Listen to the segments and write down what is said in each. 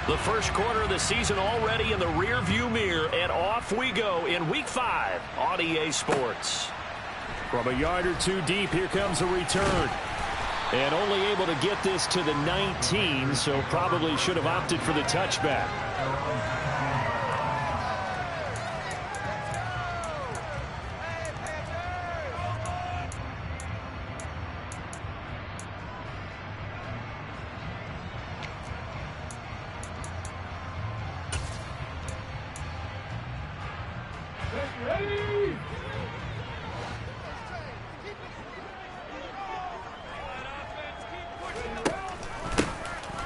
The first quarter of the season already in the rearview mirror, and off we go in Week 5 on EA Sports. From a yard or two deep, here comes a return. And only able to get this to the 19, so probably should have opted for the touchback.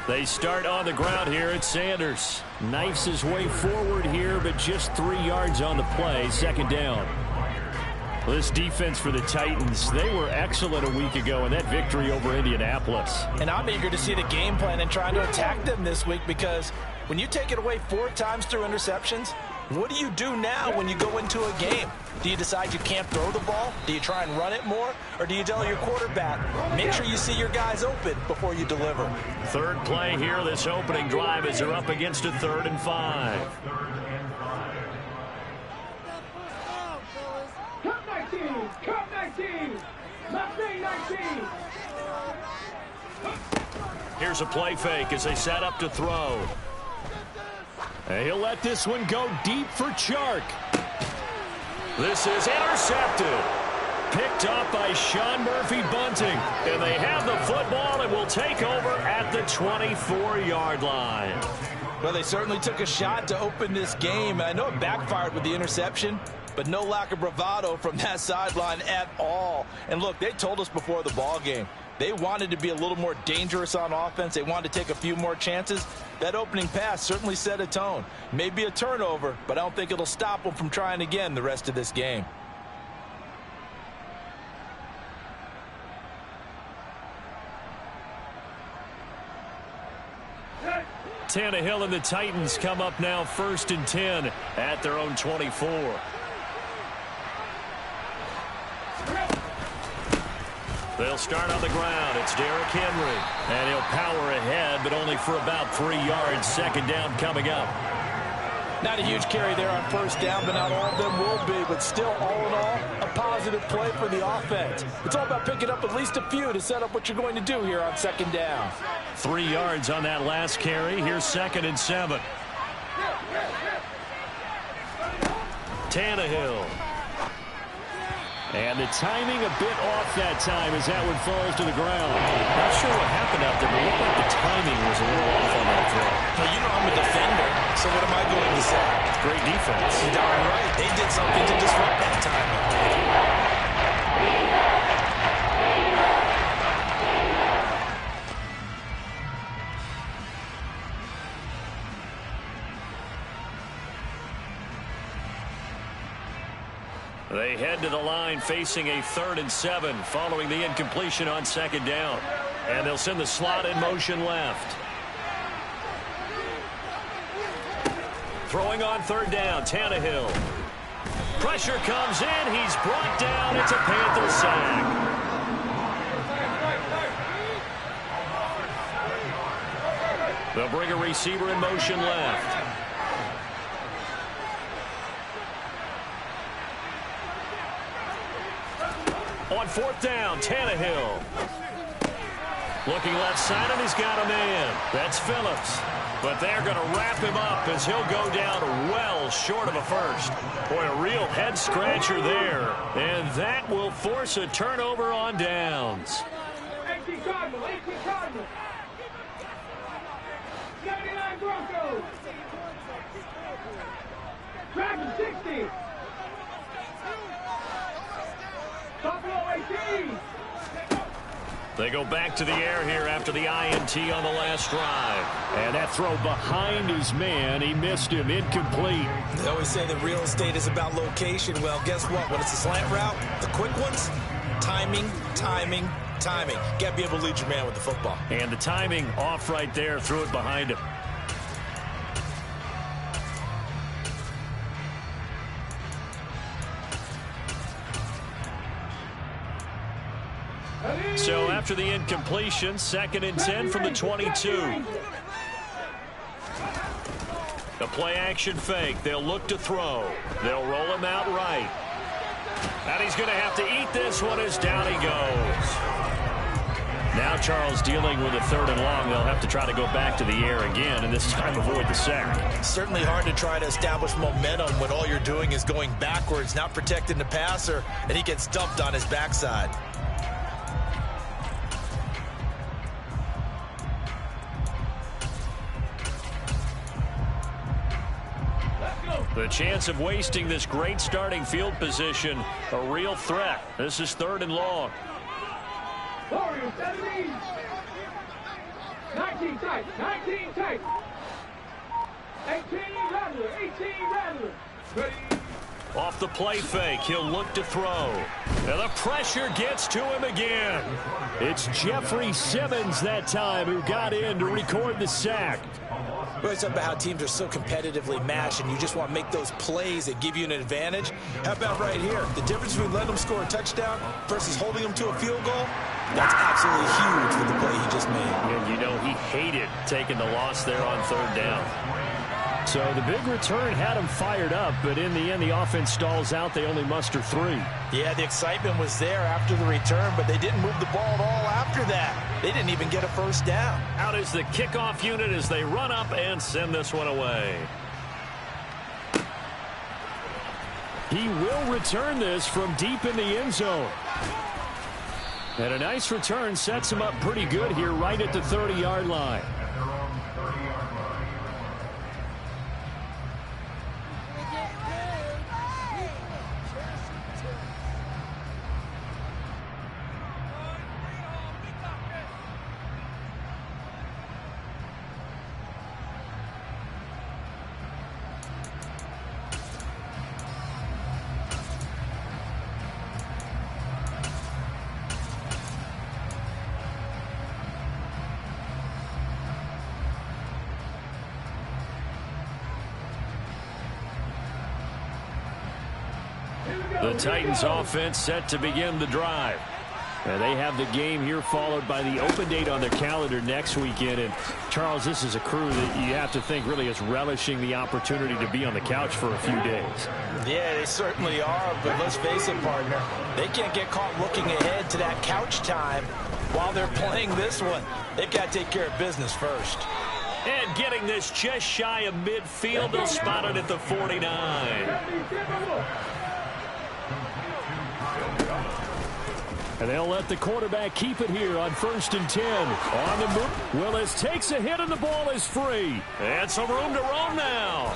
They start on the ground here at Sanders. Knifes his way forward here, but just 3 yards on the play. Second down. This defense for the Titans, they were excellent a week ago in that victory over Indianapolis. And I'm eager to see the game plan and trying to attack them this week, because when you take it away 4 times through interceptions, what do you do now when you go into a game? Do you decide you can't throw the ball? Do you try and run it more? Or do you tell your quarterback, make sure you see your guys open before you deliver? Third play here, this opening drive, as they're up against a 3rd and 5. Cut 19! Cut 19! Mustang 19! Here's a play fake as they set up to throw. And he'll let this one go deep for Chark. This is intercepted. Picked up by Sean Murphy-Bunting. And they have the football and will take over at the 24-yard line. Well, they certainly took a shot to open this game. I know it backfired with the interception, but no lack of bravado from that sideline at all. And look, they told us before the ball game, they wanted to be a little more dangerous on offense. They wanted to take a few more chances. That opening pass certainly set a tone. Maybe a turnover, but I don't think it'll stop them from trying again the rest of this game. Tannehill and the Titans come up now 1st and 10 at their own 24. They'll start on the ground. It's Derrick Henry. And he'll power ahead, but only for about 3 yards. Second down coming up. Not a huge carry there on first down, but not all of them will be. But still, all in all, a positive play for the offense. It's all about picking up at least a few to set up what you're going to do here on second down. 3 yards on that last carry. Here's 2nd and 7. Tannehill. And the timing a bit off that time as that one falls to the ground. Not sure what happened out there, but it looked like the timing was a little off on that throw. Well, you know I'm a defender, so what am I going to say? Great defense. Darn right. They did something to disrupt that timing. They head to the line facing a 3rd and 7 following the incompletion on second down. And they'll send the slot in motion left. Throwing on 3rd down, Tannehill. Pressure comes in. He's brought down. It's a Panther sack. They'll bring a receiver in motion left. On 4th down, Tannehill. Looking left side, and he's got a man. That's Phillips. But they're going to wrap him up as he'll go down well short of a first. Boy, a real head-scratcher there. And that will force a turnover on downs. 18 Cardinal, 18 Cardinal. 79 Broncos. Dragon 60. Buffalo 18. They go back to the air here after the INT on the last drive. And that throw behind his man, he missed him, incomplete. They always say that real estate is about location. Well, guess what? When it's a slant route, the quick ones, timing, timing, timing. You got to be able to lead your man with the football. And the timing off right there, threw it behind him. So after the incompletion, 2nd and 10 from the 22. The play action fake. They'll look to throw. They'll roll him out right. And he's going to have to eat this one as down he goes. Now Charles dealing with a 3rd and long. They'll have to try to go back to the air again, and this time avoid the sack. Certainly hard to try to establish momentum when all you're doing is going backwards, not protecting the passer, and he gets dumped on his backside. The chance of wasting this great starting field position, a real threat. This is 3rd and long. Warriors 17. 19 tight. 19 tight. 18 Rattler. 18 Rattler. Ready. Off the play fake, he'll look to throw. And the pressure gets to him again. It's Jeffrey Simmons that time who got in to record the sack. We always talk about how teams are so competitively matched, and you just want to make those plays that give you an advantage. How about right here? The difference between letting them score a touchdown versus holding them to a field goal, that's absolutely huge for the play he just made. And you know he hated taking the loss there on 3rd down. So the big return had him fired up, but in the end, the offense stalls out. They only muster 3. Yeah, the excitement was there after the return, but they didn't move the ball at all after that. They didn't even get a 1st down. Out is the kickoff unit as they run up and send this one away. He will return this from deep in the end zone. And a nice return sets him up pretty good here right at the 30-yard line. The Titans offense set to begin the drive. And they have the game here followed by the open date on their calendar next weekend. And, Charles, this is a crew that you have to think really is relishing the opportunity to be on the couch for a few days. Yeah, they certainly are, but let's face it, partner. They can't get caught looking ahead to that couch time while they're playing this one. They've got to take care of business first. And getting this just shy of midfield, they'll spot it at the 49. And they'll let the quarterback keep it here on 1st and 10. On the move. Willis takes a hit and the ball is free. And some room to roam now.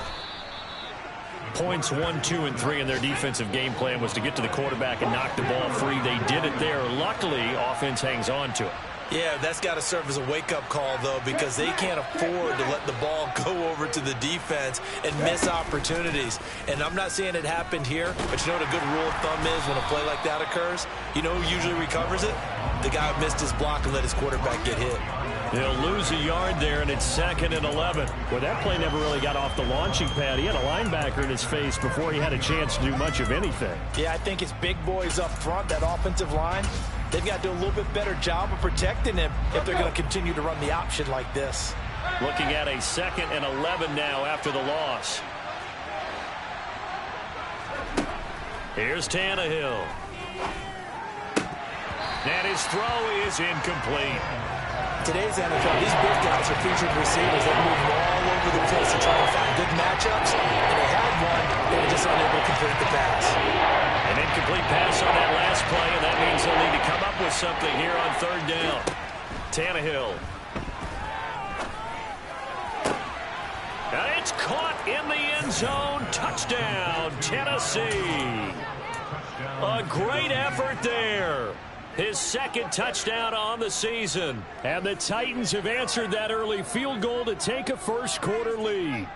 Points 1, 2, and 3 in their defensive game plan was to get to the quarterback and knock the ball free. They did it there. Luckily, offense hangs on to it. Yeah, that's got to serve as a wake-up call, though, because they can't afford to let the ball go over to the defense and miss opportunities. And I'm not saying it happened here, but you know what a good rule of thumb is when a play like that occurs? You know who usually recovers it? The guy who missed his block and let his quarterback get hit. He'll lose a yard there, and it's 2nd and 11. Well, that play never really got off the launching pad. He had a linebacker in his face before he had a chance to do much of anything. Yeah, I think it's big boys up front, that offensive line. They've got to do a little bit better job of protecting him if they're going to continue to run the option like this. Looking at a 2nd and 11 now after the loss. Here's Tannehill. And his throw is incomplete. Today's NFL, these big guys are featured receivers. They're moving all over the place to try to find good matchups. And they had one, they were just unable to complete the pass. An incomplete pass on that last play, and that means they'll need to come up with something here on 3rd down. Tannehill. And it's caught in the end zone. Touchdown, Tennessee. A great effort there. His 2nd touchdown on the season. And the Titans have answered that early field goal to take a first-quarter lead.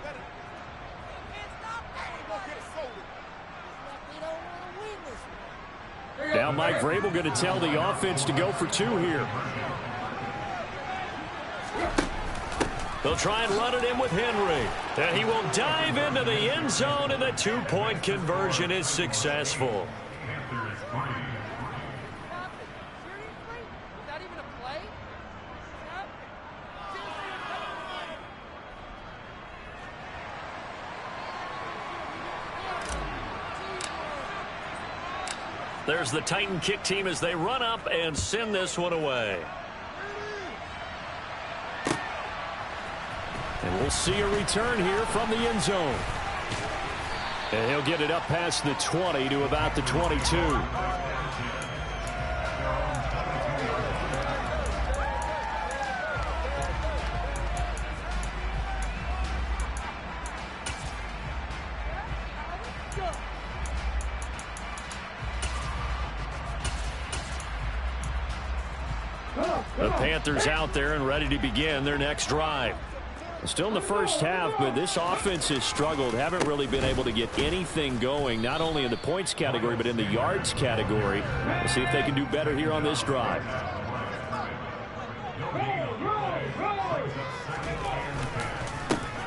Now Mike Vrabel going to tell the offense to go for 2 here. They'll try and run it in with Henry. And he will dive into the end zone, and the 2-point conversion is successful. There's the Titan kick team as they run up and send this one away. And we'll see a return here from the end zone. And he'll get it up past the 20 to about the 22. The Panthers out there and ready to begin their next drive. Still in the first half, but this offense has struggled. Haven't really been able to get anything going, not only in the points category, but in the yards category. We'll see if they can do better here on this drive.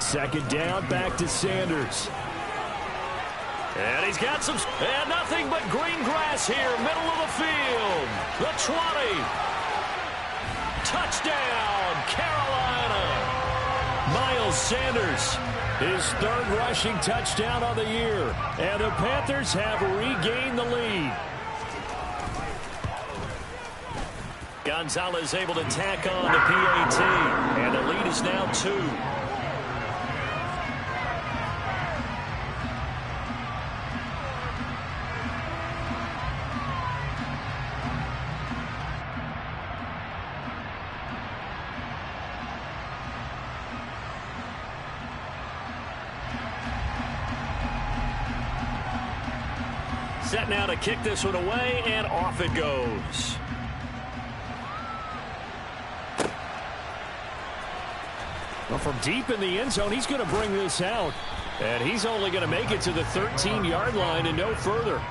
Second down, back to Sanders. And he's got some, and nothing but green grass here, middle of the field. The 20. Touchdown, Carolina. Miles Sanders, his third rushing touchdown of the year. And the Panthers have regained the lead. Gonzalez able to tack on the PAT. And the lead is now 2. Set now to kick this one away, and off it goes. Well, from deep in the end zone, he's going to bring this out. And he's only going to make it to the 13-yard line and no further.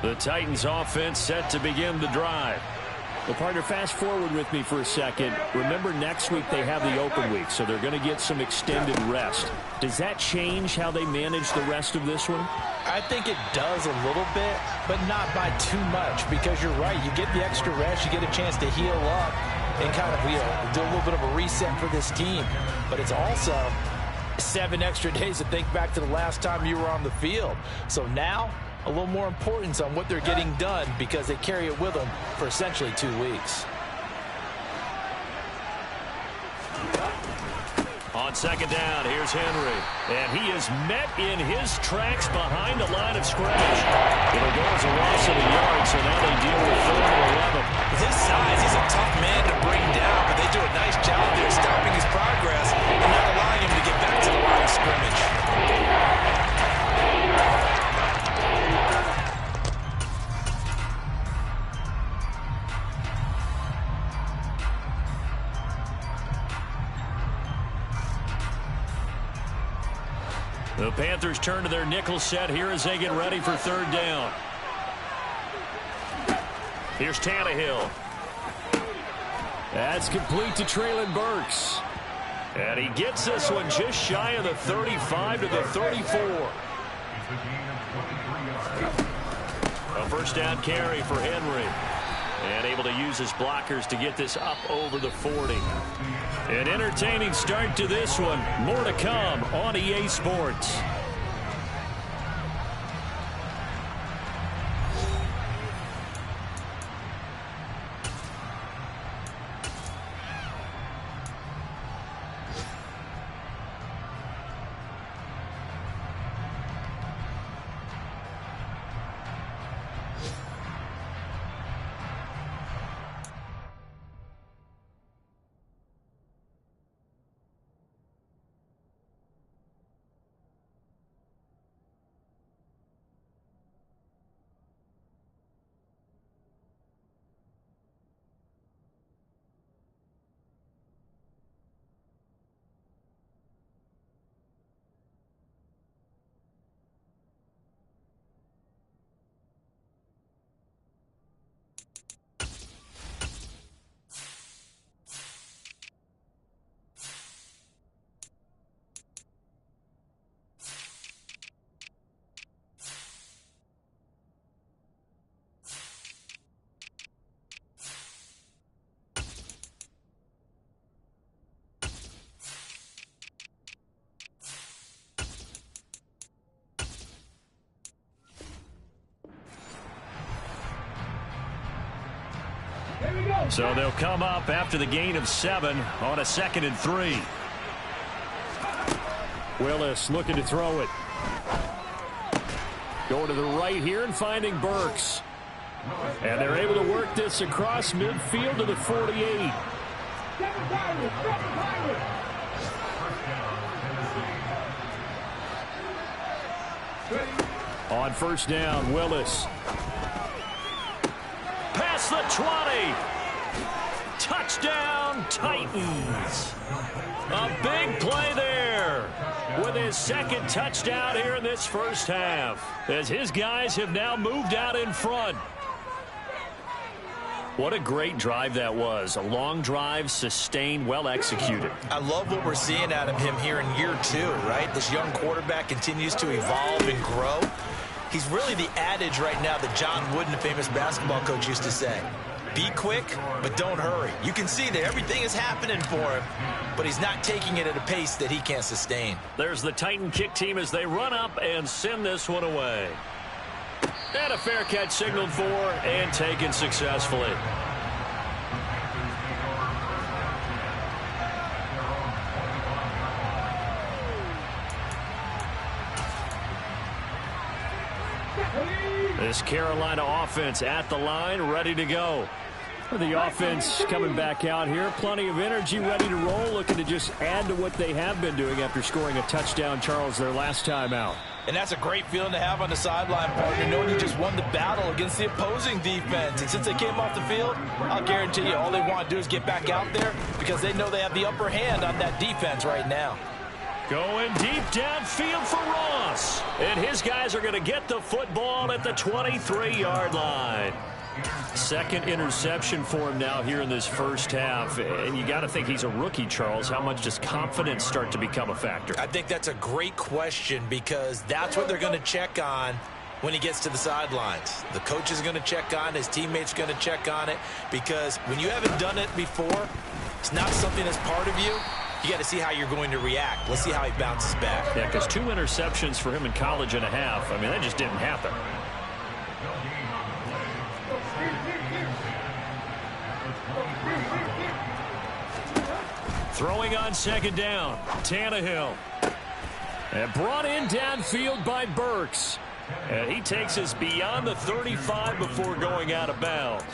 The Titans offense set to begin the drive. Well, partner, fast forward with me for a second. Remember, next week they have the open week, so they're going to get some extended rest. Does that change how they manage the rest of this one? I think it does a little bit, but not by too much, because you're right. You get the extra rest, you get a chance to heal up and kind of, do a little bit of a reset for this team. But it's also 7 extra days to think back to the last time you were on the field. So now, a little more importance on what they're getting done because they carry it with them for essentially 2 weeks. On second down, here's Henry. And he is met in his tracks behind the line of scrimmage. It'll go as a loss of a yard, so now they deal with 4th and 11. With his size, he's a tough man to bring down, but they do a nice job there stopping his progress and not allowing him to get back to the line of scrimmage. The Panthers turn to their nickel set here as they get ready for 3rd down. Here's Tannehill. That's complete to Treylon Burks. And he gets this one just shy of the 35 to the 34. A first down carry for Henry. And able to use his blockers to get this up over the 40. An entertaining start to this one. More to come on EA Sports. So they'll come up after the gain of 7 on a 2nd and 3. Willis looking to throw it. Going to the right here and finding Burks. And they're able to work this across midfield to the 48. On first down, Willis. Past the 20. Touchdown, Titans. A big play there with his 2nd touchdown here in this first half, as his guys have now moved out in front. What a great drive that was. A long drive, sustained, well executed. I love what we're seeing out of him here in year 2, right? This young quarterback continues to evolve and grow. He's really the adage right now that John Wooden, the famous basketball coach, used to say. Be quick, but don't hurry. You can see that everything is happening for him, but he's not taking it at a pace that he can't sustain. There's the Titan kick team as they run up and send this one away. And a fair catch signaled for and taken successfully. This Carolina offense at the line, ready to go. The offense coming back out here. Plenty of energy, ready to roll, looking to just add to what they have been doing after scoring a touchdown, Charles, their last time out. And that's a great feeling to have on the sideline, partner, knowing you just won the battle against the opposing defense. And since they came off the field, I'll guarantee you all they want to do is get back out there because they know they have the upper hand on that defense right now. Going deep downfield for Ross. And his guys are going to get the football at the 23-yard line. 2nd interception for him now here in this first half. And you got to think he's a rookie, Charles. How much does confidence start to become a factor? I think that's a great question because that's what they're going to check on when he gets to the sidelines. The coach is going to check on it. His teammates are going to check on it because when you haven't done it before, it's not something that's part of you. You got to see how you're going to react. Let's see how he bounces back. Yeah, because 2 interceptions for him in college and a half. I mean, that just didn't happen. Throwing on 2nd down, Tannehill. And brought in downfield by Burks. And he takes us beyond the 35 before going out of bounds.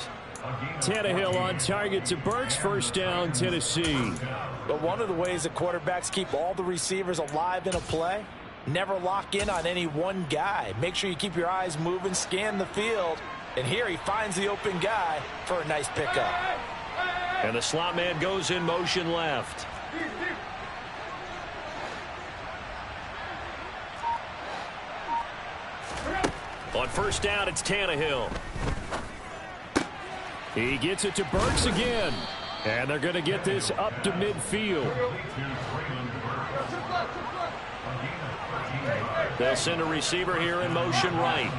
Tannehill on target to Burks. First down, Tennessee. But one of the ways that quarterbacks keep all the receivers alive in a play, never lock in on any one guy. Make sure you keep your eyes moving, scan the field. And here he finds the open guy for a nice pickup. And the slot man goes in motion left. On first down, it's Tannehill. He gets it to Burks again. And they're going to get this up to midfield. They'll send a receiver here in motion right.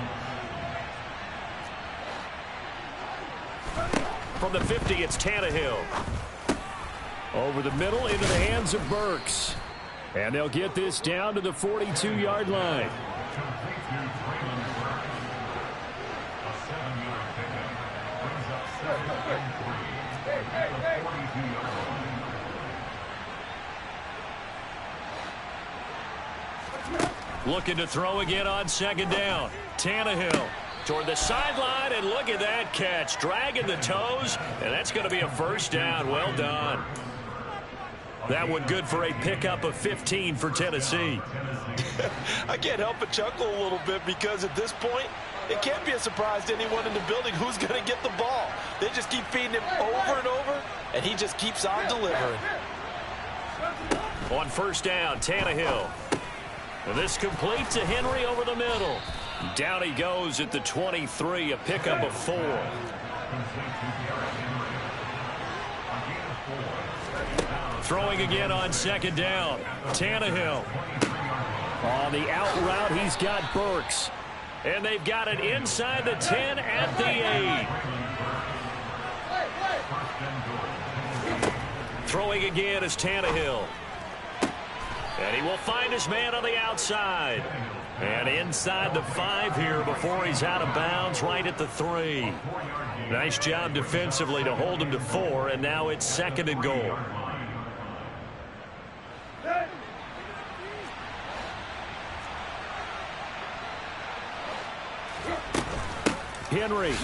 From the 50, it's Tannehill. Over the middle into the hands of Burks. And they'll get this down to the 42-yard line. Looking to throw again on 2nd down. Tannehill toward the sideline, and look at that catch. Dragging the toes, and that's going to be a first down. Well done. That one good for a pickup of 15 for Tennessee. I can't help but chuckle a little bit because at this point, it can't be a surprise to anyone in the building who's going to get the ball. They just keep feeding him over and over, and he just keeps on delivering. On first down, Tannehill. And this complete to Henry over the middle. Down he goes at the 23, a pickup of 4. Throwing again on 2nd down. Tannehill. On the out route, he's got Burks. And they've got it inside the 10 at the 8. Throwing again is Tannehill. And he will find his man on the outside. And inside the 5 here before he's out of bounds right at the 3. Nice job defensively to hold him to 4, and now it's 2nd and goal. Henry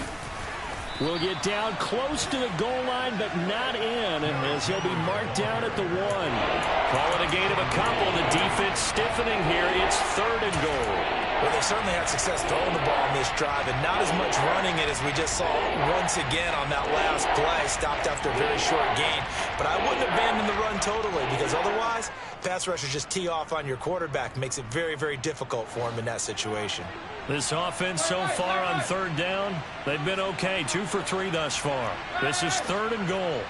will get down close to the goal line, but not in, as he'll be marked down at the 1. Call it a gain of a couple. The defense stiffening here. It's 3rd and goal. Well, they certainly had success throwing the ball on this drive, and not as much running it as we just saw once again on that last play. Stopped after a very short gain. But I wouldn't abandon the run totally, because otherwise, pass rushers just tee off on your quarterback. Makes it very, very difficult for him in that situation. This offense so far on 3rd down, they've been okay. 2 for 3 thus far. This is 3rd and goal.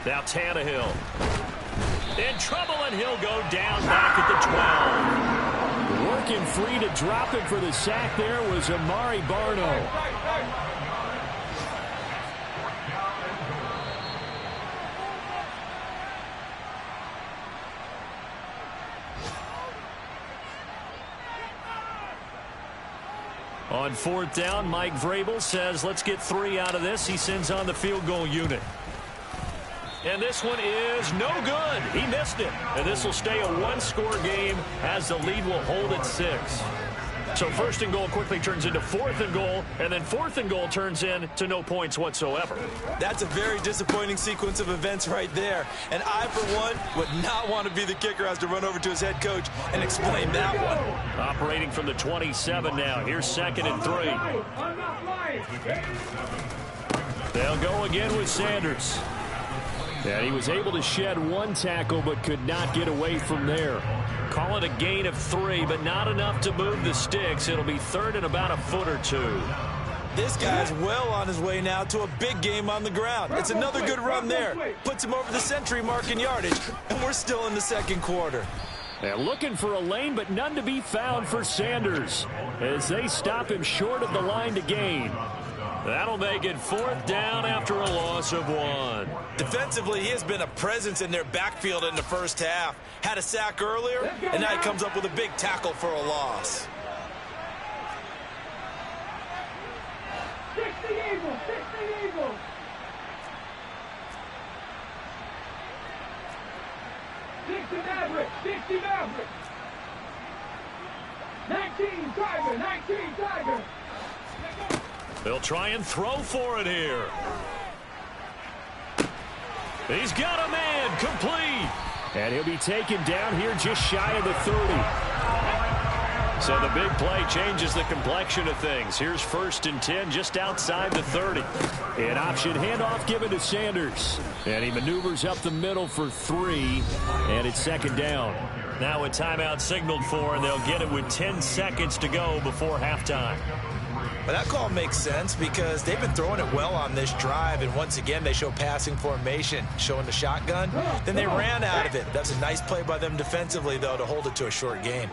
Now Tannehill. In trouble, and he'll go down back at the 12. Working free to drop him for the sack there was Amari Barno. On 4th down, Mike Vrabel says, let's get 3 out of this. He sends on the field goal unit. And this one is no good. He missed it. And this will stay a 1-score game as the lead will hold at 6. So 1st and goal quickly turns into 4th and goal, and then 4th and goal turns into no points whatsoever. That's a very disappointing sequence of events right there. And I, for one, would not want to be the kicker, has to run over to his head coach and explain that one. Operating from the 27 now. Here's 2nd and 3. They'll go again with Sanders. And he was able to shed 1 tackle but could not get away from there. Call it a gain of 3, but not enough to move the sticks. It'll be 3rd and about a foot or 2. This guy's well on his way now to a big game on the ground. It's another good run there. Puts him over the century mark in yardage, and we're still in the 2nd quarter. They're looking for a lane, but none to be found for Sanders as they stop him short of the line to gain. That'll make it 4th down after a loss of 1. Defensively, he has been a presence in their backfield in the first half. Had a sack earlier, and now he comes up with a big tackle for a loss. 60 Eagles, 60 Eagles. Maverick, 60 Maverick. 19 Tiger, 19 Tiger. They'll try and throw for it here. He's got a man, complete. And he'll be taken down here just shy of the 30. So the big play changes the complexion of things. Here's 1st and 10 just outside the 30. An option handoff given to Sanders. And he maneuvers up the middle for 3. And it's 2nd down. Now a timeout signaled for, and they'll get it with 10 seconds to go before halftime. But that call makes sense because they've been throwing it well on this drive, and once again they show passing formation, showing the shotgun. Then they ran out of it. That's a nice play by them defensively, though, to hold it to a short gain.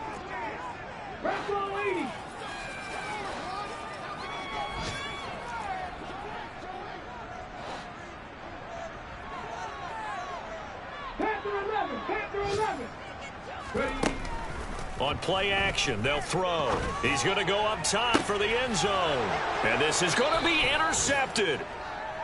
On play action, they'll throw. He's going to go up top for the end zone. And this is going to be intercepted.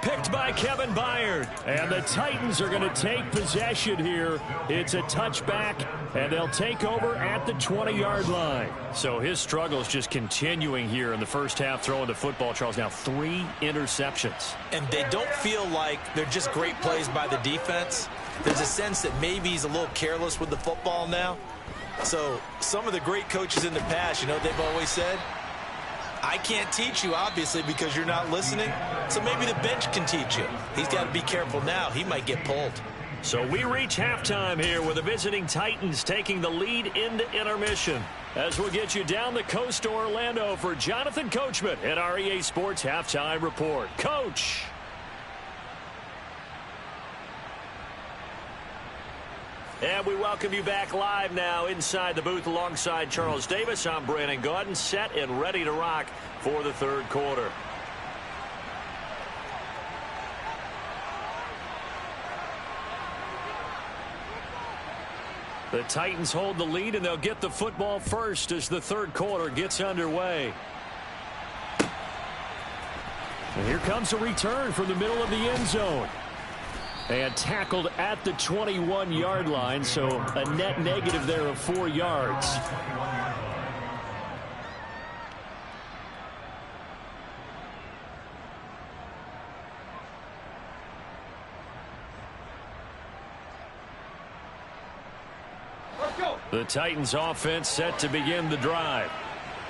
Picked by Kevin Byard. And the Titans are going to take possession here. It's a touchback, and they'll take over at the 20-yard line. So his struggles just continuing here in the first half, throwing the football. Charles, now 3 interceptions. And they don't feel like they're just great plays by the defense. There's a sense that maybe he's a little careless with the football now. So some of the great coaches in the past, you know, they've always said, I can't teach you, obviously, because you're not listening. So maybe the bench can teach you. He's got to be careful now. He might get pulled. So we reach halftime here with the visiting Titans taking the lead into intermission. As we'll get you down the coast to Orlando for Jonathan Coachman at our EA Sports Halftime Report. Coach. And we welcome you back live now inside the booth alongside Charles Davis. I'm Brandon Gaudin, set and ready to rock for the 3rd quarter. The Titans hold the lead, and they'll get the football first as the third quarter gets underway. And here comes a return from the middle of the end zone. And tackled at the 21-yard line, so a net negative there of 4 yards. The Titans offense set to begin the drive.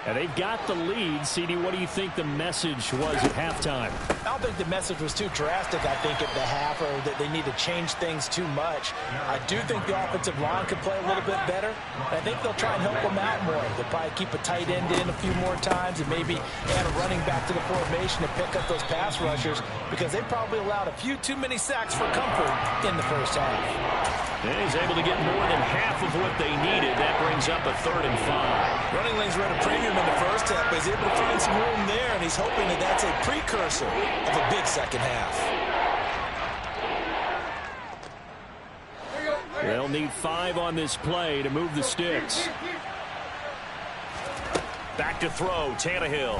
And they've got the lead. CD, what do you think the message was at halftime? I don't think the message was too drastic, I think, at the half, or that they need to change things too much. I do think the offensive line could play a little bit better. I think they'll try and help them out more. They'll probably keep a tight end in a few more times and maybe add a running back to the formation to pick up those pass rushers, because they probably allowed a few too many sacks for comfort in the first half. And he's able to get more than half of what they needed. That brings up a 3rd and 5. Running lanes were at a premium in the first half, but he's able to find some room there, and he's hoping that that's a precursor of a big second half. They'll need 5 on this play to move the sticks. Back to throw, Tannehill.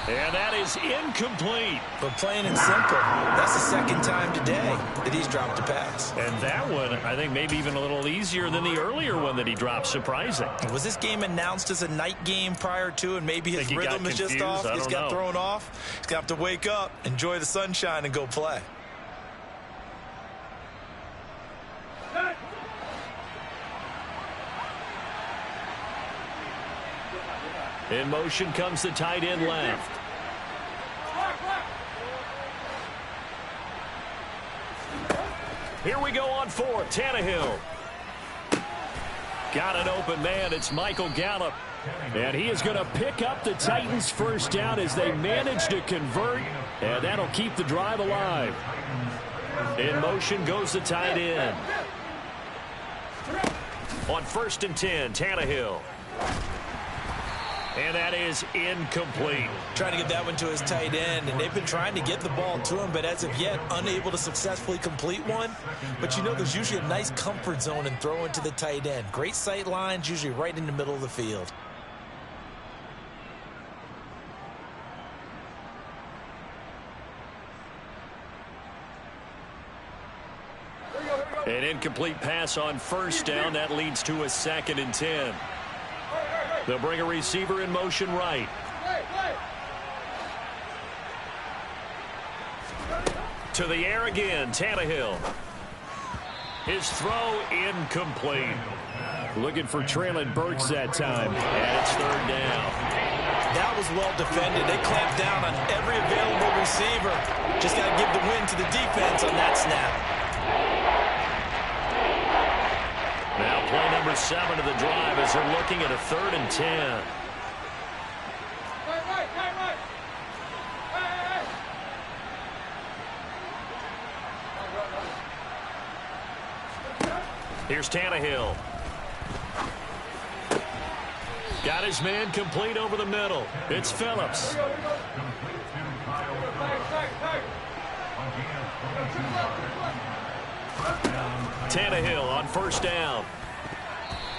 And that is incomplete. But plain and simple, that's the second time today that he's dropped a pass. And that one, I think, maybe even a little easier than the earlier one that he dropped. Surprising. Was this game announced as a night game prior to, and maybe his rhythm is just off? He's got thrown off. He's got to wake up, enjoy the sunshine, and go play. In motion comes the tight end left. Here we go on 4th. Tannehill. Got an open man. It's Michael Gallup. And he is going to pick up the Titans' first down as they manage to convert. And that'll keep the drive alive. In motion goes the tight end. On 1st and 10, Tannehill. And that is incomplete. Trying to get that one to his tight end, and they've been trying to get the ball to him, but as of yet, unable to successfully complete one. But you know, there's usually a nice comfort zone in throwing to the tight end. Great sight lines, usually right in the middle of the field. An incomplete pass on 1st down. That leads to a 2nd and 10. They'll bring a receiver in motion right. To the air again, Tannehill. His throw incomplete. Looking for Traylon Burks that time. And it's 3rd down. That was well defended. They clamped down on every available receiver. Just got to give the win to the defense on that snap. Now play number 7 of the drive as they're looking at a 3rd and 10. Here's Tannehill. Got his man complete over the middle. It's Phillips. Tannehill on 1st down.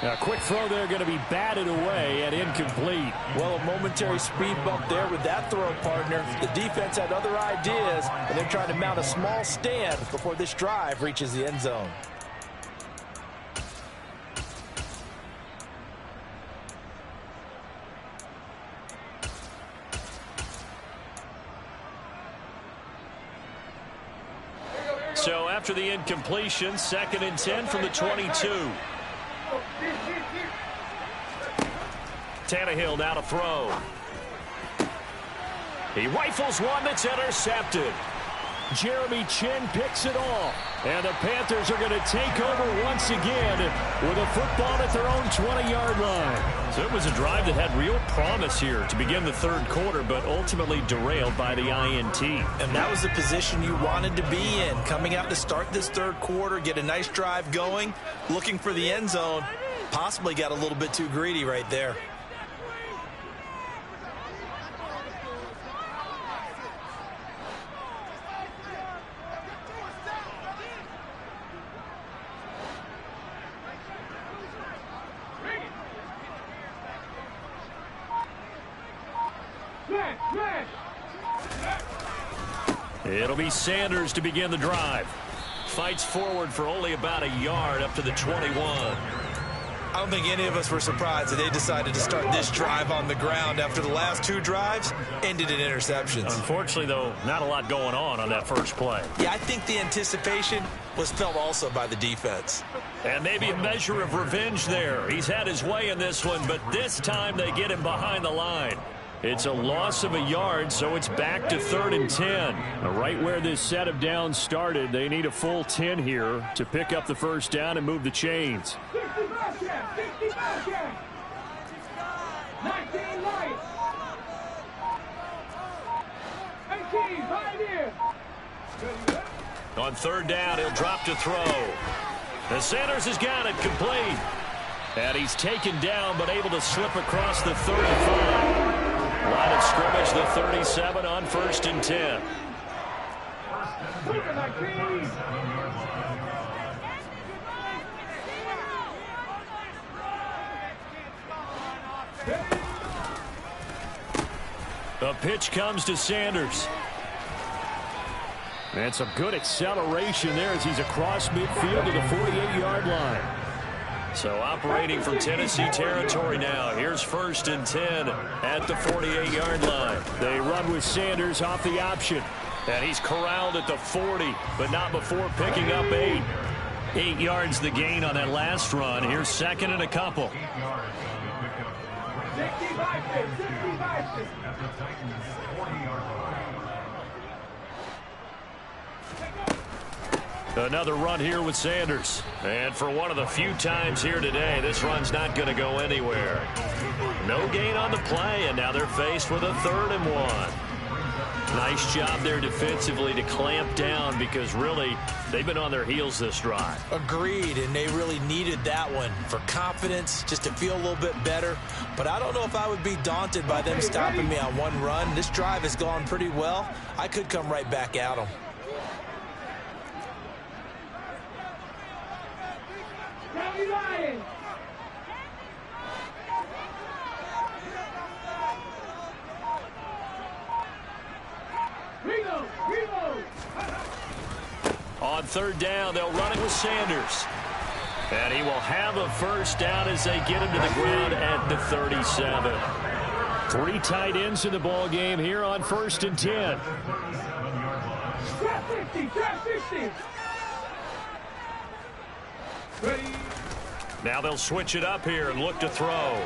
A quick throw there going to be batted away and incomplete. Well, a momentary speed bump there with that throw, partner. The defense had other ideas, and they're trying to mount a small stand before this drive reaches the end zone. So after the incompletion, 2nd and 10 from the 22. Tannehill now to throw. He rifles one that's intercepted. Jeremy Chin picks it off. And the Panthers are going to take over once again with a football at their own 20-yard line. So it was a drive that had real promise here to begin the 3rd quarter, but ultimately derailed by the INT. And that was the position you wanted to be in. Coming out to start this 3rd quarter, get a nice drive going, looking for the end zone. Possibly got a little bit too greedy right there. Smash, smash. It'll be Sanders to begin the drive. Fights forward for only about a yard up to the 21. I don't think any of us were surprised that they decided to start this drive on the ground after the last 2 drives ended in interceptions. Unfortunately, though, not a lot going on that first play. Yeah, I think the anticipation was felt also by the defense. And maybe a measure of revenge there. He's had his way in this one, but this time they get him behind the line. It's a loss of a yard, so it's back to 3rd and 10. Right where this set of downs started, they need a full 10 here to pick up the first down and move the chains. 65 check, 65 check. 19 light. 18, pioneer. On 3rd down, he'll drop to throw. And Sanders has got it complete. And he's taken down, but able to slip across the 35. Line of scrimmage, the 37 on 1st and 10. The pitch comes to Sanders. And some good acceleration there as he's across midfield to the 48-yard line. So operating from Tennessee territory now. Here's 1st and 10 at the 48-yard line. They run with Sanders off the option. And he's corralled at the 40, but not before picking up 8. 8 yards the gain on that last run. Here's 2nd and a couple. 65 Another run here with Sanders. And for one of the few times here today, this run's not going to go anywhere. No gain on the play, and now they're faced with a 3rd and 1. Nice job there defensively to clamp down because really they've been on their heels this drive. Agreed, and they really needed that one for confidence, just to feel a little bit better. But I don't know if I would be daunted by them stopping me on one run. This drive has gone pretty well. I could come right back at them. Lions. Reload. On 3rd down, they'll run it with Sanders. And he will have a first down as they get him to the ground at the 37. 3 tight ends in the ball game here on 1st and 10. Trap 50, trap 50. Ready. Now they'll switch it up here and look to throw.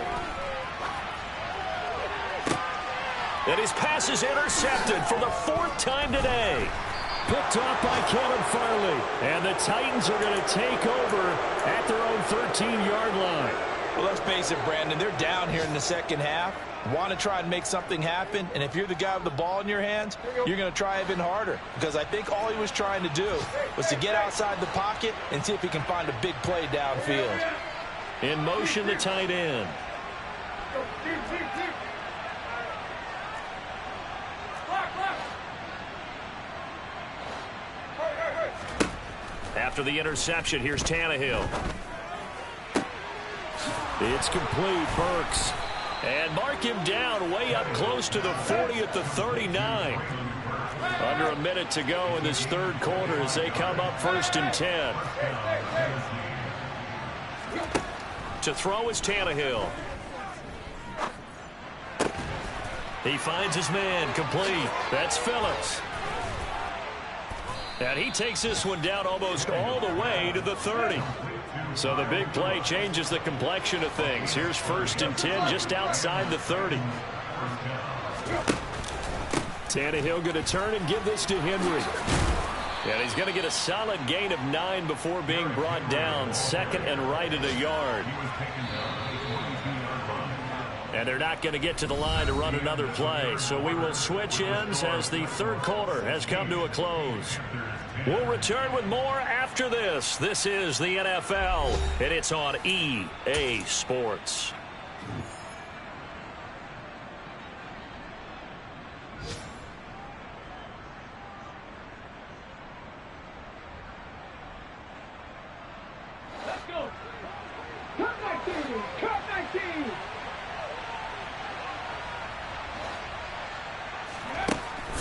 And his pass is intercepted for the 4th time today. Picked off by Kevin Farley. And the Titans are going to take over at their own 13-yard line. Well, let's face it, Brandon. They're down here in the second half. Want to try and make something happen. And if you're the guy with the ball in your hands, you're going to try even harder. Because I think all he was trying to do was to get outside the pocket and see if he can find a big play downfield. In motion, the tight end. After the interception, here's Tannehill. It's complete. Burks. And mark him down way up close to the 40 at the 39. Under a minute to go in this 3rd quarter as they come up 1st and 10. To throw is Tannehill. He finds his man complete. That's Phillips. And he takes this one down almost all the way to the 30. So the big play changes the complexion of things. Here's 1st and 10 just outside the 30. Tannehill going to turn and give this to Henry. And he's going to get a solid gain of 9 before being brought down. 2nd and right at a yard. And they're not going to get to the line to run another play. So we will switch ends as the 3rd quarter has come to a close. We'll return with more after this. This is the NFL, and it's on EA Sports. Let's go. Cut 19. Cut 19.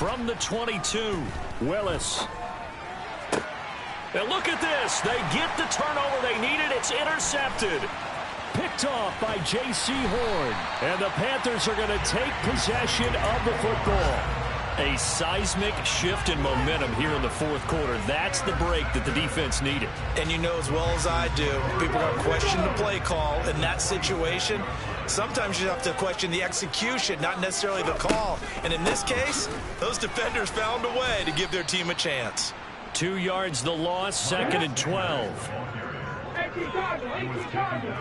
From the 22, Willis. And look at this. They get the turnover they needed. It's intercepted. Picked off by J.C. Horn. And the Panthers are going to take possession of the football. A seismic shift in momentum here in the fourth quarter. That's the break that the defense needed. And you know as well as I do, people are going to question the play call in that situation. Sometimes you have to question the execution, not necessarily the call. And in this case, those defenders found a way to give their team a chance. 2 yards the loss, 2nd and 12. 18 Cardinals.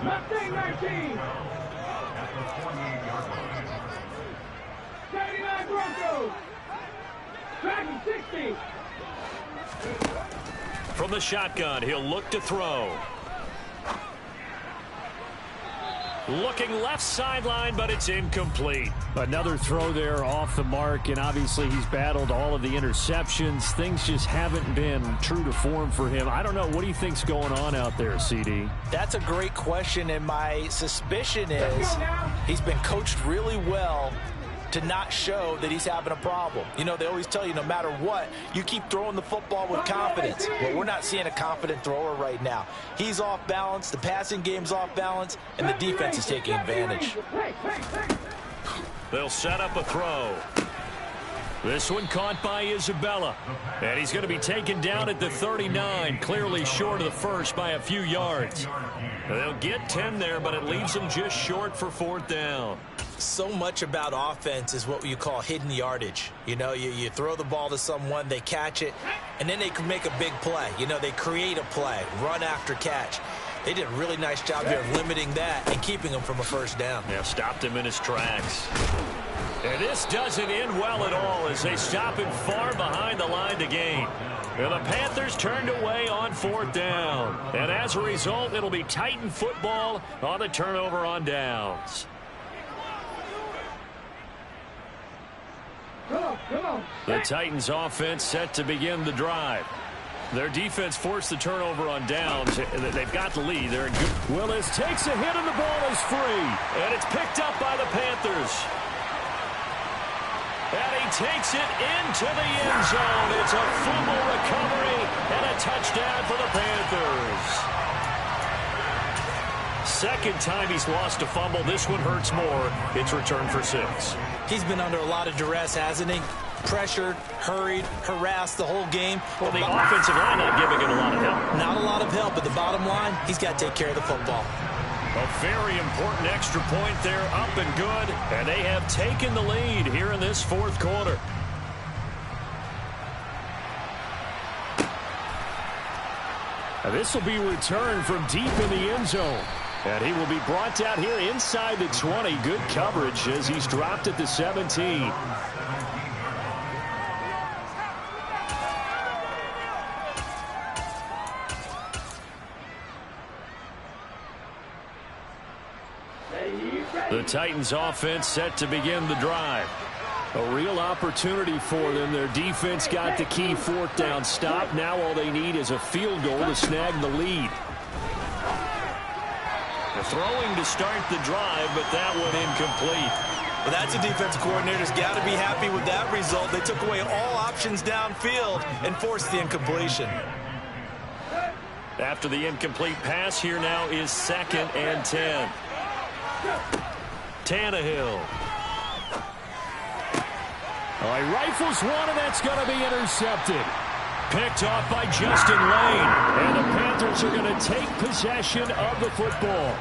Mustang 19. 79 Broncos. Dragon 60. From the shotgun, he'll look to throw. Looking left sideline, but it's incomplete. Another throw there off the mark, and obviously he's battled all of the interceptions. Things just haven't been true to form for him. I don't know. What do you think's going on out there, CD? That's a great question, and my suspicion is he's been coached really well to not show that he's having a problem. You know, they always tell you no matter what, you keep throwing the football with confidence. Well, we're not seeing a confident thrower right now. He's off balance, the passing game's off balance, and the defense is taking advantage. They'll set up a throw. This one caught by Isabella. And he's going to be taken down at the 39, clearly short of the first by a few yards. They'll get 10 there, but it leaves them just short for 4th down. So much about offense is what you call hidden yardage. You know, you throw the ball to someone, they catch it, and then they can make a big play. You know, they create a play, run after catch. They did a really nice job here of limiting that and keeping him from a first down. Yeah, stopped him in his tracks. And this doesn't end well at all as they stop him far behind the line to gain. And the Panthers turned away on 4th down. And as a result, it'll be Titan football on the turnover on downs. The Titans offense set to begin the drive. Their defense forced the turnover on downs. They've got the lead. They're in good. Willis takes a hit and the ball is free. And it's picked up by the Panthers. And he takes it into the end zone. It's a fumble recovery and a touchdown for the Panthers. Second time he's lost a fumble. This one hurts more. It's returned for 6. He's been under a lot of duress, hasn't he? Pressured, hurried, harassed the whole game. Well, the offensive line not giving it a lot of help. Not a lot of help, but the bottom line, he's got to take care of the football. A very important extra point there, up and good. And they have taken the lead here in this 4th quarter. And this will be returned from deep in the end zone. And he will be brought down here inside the 20. Good coverage as he's dropped at the 17. The Titans offense set to begin the drive. A real opportunity for them. Their defense got the key 4th down stop. Now all they need is a field goal to snag the lead. The throwing to start the drive, but that one incomplete. Well, that's a defensive coordinator's got to be happy with that result. They took away all options downfield and forced the incompletion. After the incomplete pass, here now is 2nd and 10. Tannehill. Oh, he rifles one, and that's going to be intercepted. Picked off by Justin Lane. And the Panthers are going to take possession of the football.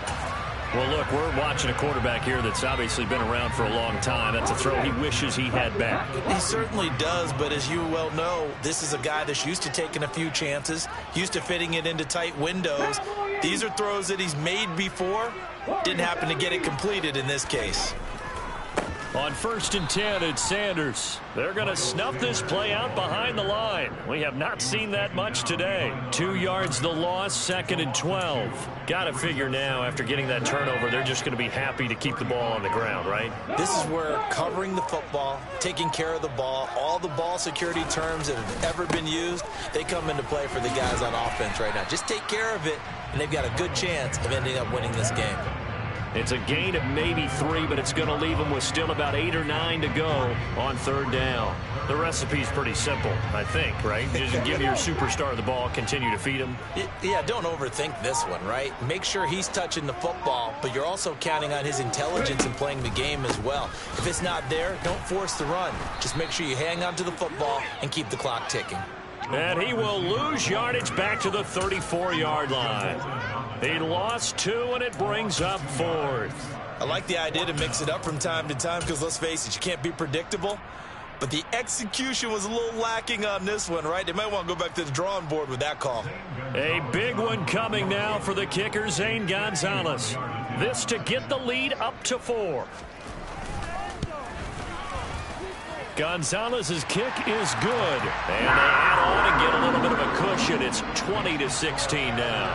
Well, look, we're watching a quarterback here that's obviously been around for a long time. That's a throw he wishes he had back. He certainly does, but as you well know, this is a guy that's used to taking a few chances, used to fitting it into tight windows. These are throws that he's made before. Didn't happen to get it completed in this case. On 1st and 10, it's Sanders. They're going to snuff this play out behind the line. We have not seen that much today. 2 yards the loss, 2nd and 12. Got to figure now, after getting that turnover, they're just going to be happy to keep the ball on the ground, right? This is where covering the football, taking care of the ball, all the ball security terms that have ever been used, they come into play for the guys on offense right now. Just take care of it, and they've got a good chance of ending up winning this game. It's a gain of maybe 3, but it's going to leave them with still about 8 or 9 to go on 3rd down. The recipe's pretty simple, I think, right? Just give your superstar the ball, continue to feed him. Yeah, don't overthink this one, right? Make sure he's touching the football, but you're also counting on his intelligence in playing the game as well. If it's not there, don't force the run. Just make sure you hang on to the football and keep the clock ticking. And he will lose yardage back to the 34-yard line. He lost 2, and it brings up 4th. I like the idea to mix it up from time to time because, let's face it, you can't be predictable. But the execution was a little lacking on this one, right? They might want to go back to the drawing board with that call. A big one coming now for the kicker, Zane Gonzalez. This to get the lead up to 4. Gonzalez's kick is good. And they add on and get a little bit of a cushion. It's 20-16 now.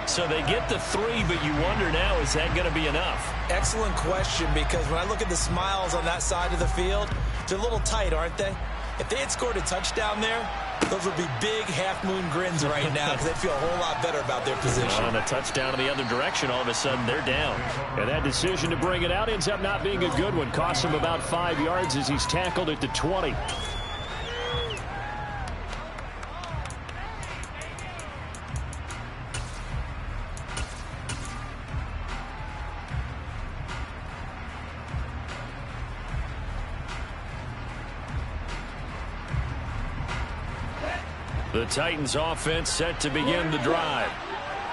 So they get the 3, but you wonder now, is that going to be enough? Excellent question, because when I look at the smiles on that side of the field, they're a little tight, aren't they? If they had scored a touchdown there, those would be big half-moon grins right now because they'd feel a whole lot better about their position. On a touchdown in the other direction, all of a sudden they're down. And that decision to bring it out ends up not being a good one. Costs him about 5 yards as he's tackled at the 20. The Titans offense set to begin the drive.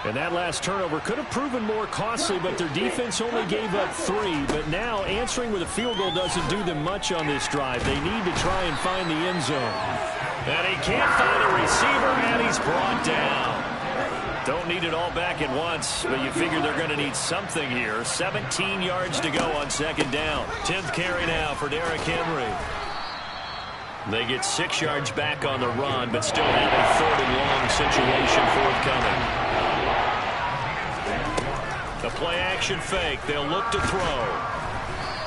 And that last turnover could have proven more costly, but their defense only gave up 3. But now answering with a field goal doesn't do them much on this drive. They need to try and find the end zone. And he can't find a receiver, and he's brought down. Don't need it all back at once, but you figure they're going to need something here. 17 yards to go on 2nd down. 10th carry now for Derrick Henry. They get 6 yards back on the run, but still have a 3rd and long situation forthcoming. The play-action fake. They'll look to throw.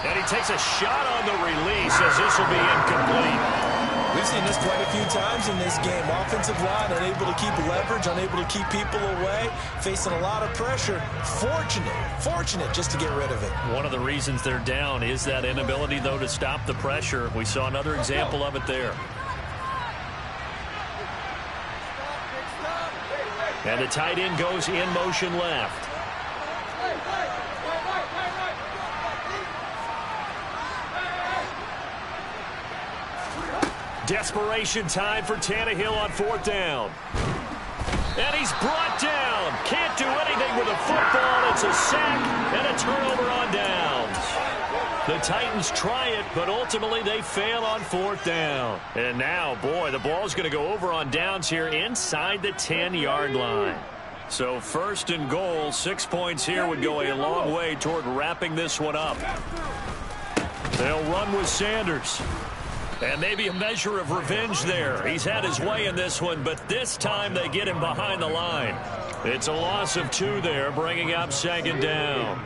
And he takes a shot on the release as this will be incomplete. We've seen this quite a few times in this game. Offensive line unable to keep leverage, unable to keep people away, facing a lot of pressure. Fortunate just to get rid of it. One of the reasons they're down is that inability, though, to stop the pressure. We saw another example of it there. And the tight end goes in motion left. Desperation time for Tannehill on 4th down. And he's brought down. Can't do anything with a football. It's a sack and a turnover on downs. The Titans try it, but ultimately they fail on 4th down. And now, boy, the ball's going to go over on downs here inside the 10-yard line. So 1st and goal, 6 points here would go a long way toward wrapping this one up. They'll run with Sanders. And maybe a measure of revenge there. He's had his way in this one, but this time they get him behind the line. It's a loss of 2 there, bringing up 2nd down.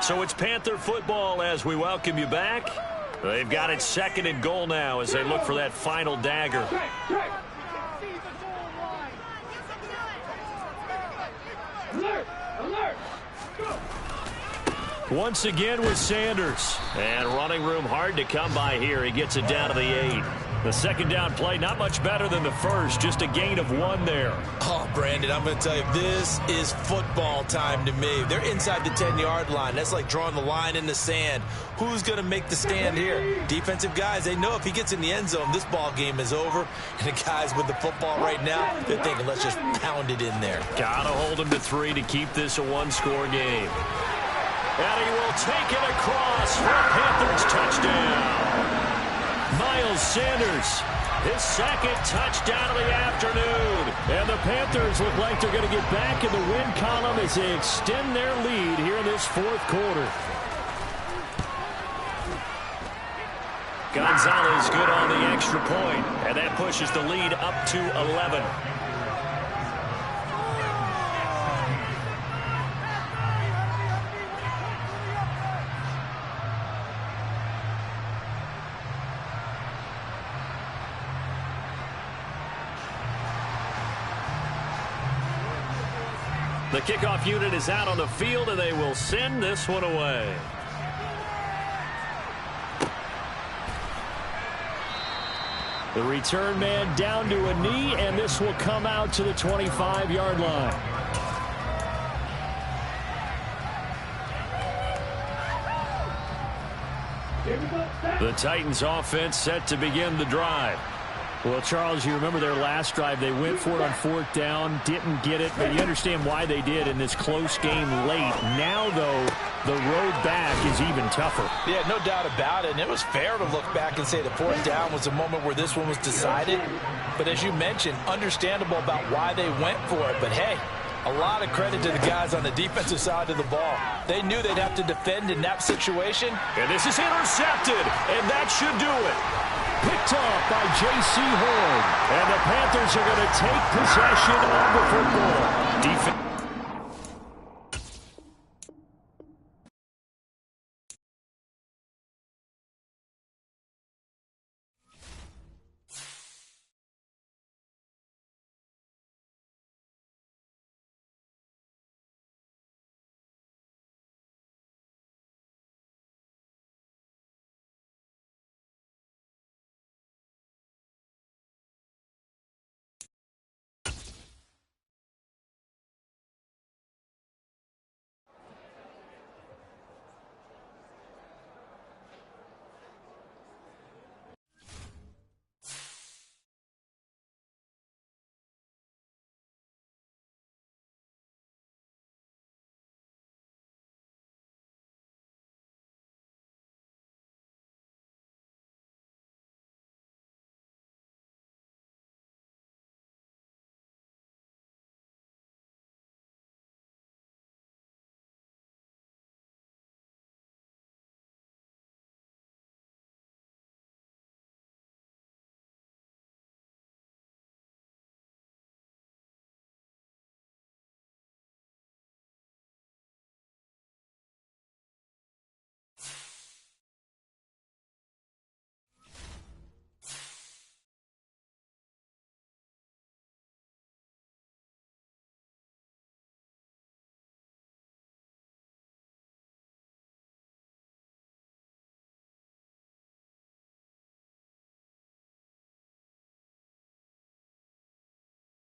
So it's Panther football as we welcome you back. They've got it 2nd and goal now as they look for that final dagger. Once again with Sanders. And running room hard to come by here. He gets it down to the 8. The 2nd down play, not much better than the first. Just a gain of 1 there. Oh, Brandon, I'm going to tell you, this is football time to me. They're inside the 10-yard line. That's like drawing the line in the sand. Who's going to make the stand here? Defensive guys, they know if he gets in the end zone, this ball game is over. And the guys with the football right now, they're thinking, let's just pound it in there. Got to hold him to 3 to keep this a 1-score game. And he will take it across for a Panthers touchdown. Miles Sanders, his 2nd touchdown of the afternoon. And the Panthers look like they're going to get back in the win column as they extend their lead here in this 4th quarter. Gonzalez good on the extra point, and that pushes the lead up to 11. The kickoff unit is out on the field, and they will send this one away. The return man down to a knee, and this will come out to the 25-yard line. The Titans offense set to begin the drive. Well, Charles, you remember their last drive. They went for it on fourth down, didn't get it, but you understand why they did in this close game late. Now, though, the road back is even tougher. Yeah, no doubt about it. And it was fair to look back and say the fourth down was a moment where this one was decided. But as you mentioned, understandable about why they went for it. But, hey, a lot of credit to the guys on the defensive side of the ball. They knew they'd have to defend in that situation. And this is intercepted, and that should do it. Picked off by J.C. Horn. And the Panthers are going to take possession of the football. Defense.